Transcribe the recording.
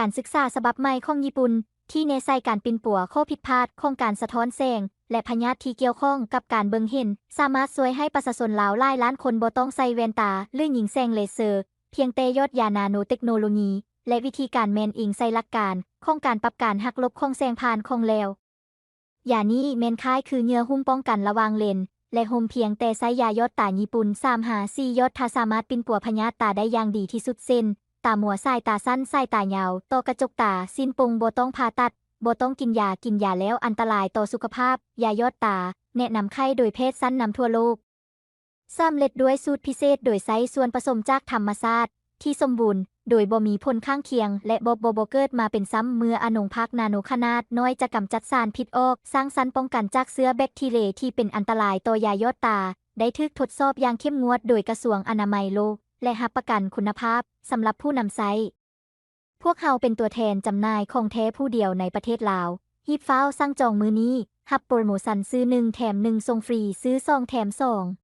การศึกษาฉบับใหม่ของญี่ปุ่นที่เน้นใส่การปิ่นปัวข้อผิดพลาดของการสะท้อนแสงและพยาธิที่เกี่ยวข้องกับการเบิ่งเห็นสามารถช่วยให้ประชาชนลาวหลายล้านคนบ่ต้องใส่แว่นตาหรือยิงแสงเลเซอร์เพียงแต่ยอดยานาโนเทคโนโลยีและวิธีการแม่นอิงใส่หลักการของการปรับการหักลบของแสงผ่านของแล้วยานี้แม่นคล้ายคือเหยื่อหุ้มป้องกันระหว่างเลนและห่มเพียงแต่ใช้ยายอดตาญี่ปุ่น3-4ยอดถ้าสามารถปิ่นปัวพยาธิตาได้อย่างดีที่สุดเช่นตาหมัวสายตาสั้นสายตายาวต่อกระจกตาสิ้นปงบ่ต้องผ่าตัดบ่ต้องกินยาแล้วอันตรายต่อสุขภาพยายอดตาแนะนำไข้โดยแพทย์ชั้นนำทั่วโลกสำเร็จด้วยสูตรพิเศษโดยใช้ส่วนผสมจากธรรมชาติที่สมบูรณ์โดยบ่มีผลข้างเคียงและบ่เกิดมาเป็นซ้ำเมื่ออนงพักนาโนขนาดน้อยจะกำจัดสารพิษออกสร้างสรรค์ป้องกันจากเชื้อแบคทีเรียที่เป็นอันตรายต่อยายอดตาได้ถูกทดสอบอย่างเข้มงวดโดยกระทรวงอนามัยโลกและรับประกันคุณภาพสำหรับผู้นำใช้พวกเราเป็นตัวแทนจำหน่ายของแท้ผู้เดียวในประเทศลาวรีบฟ้าวสั่งจองมื้อนี้รับโปรโมชั่นซื้อ1แถม1ส่งฟรีซื้อ2แถม2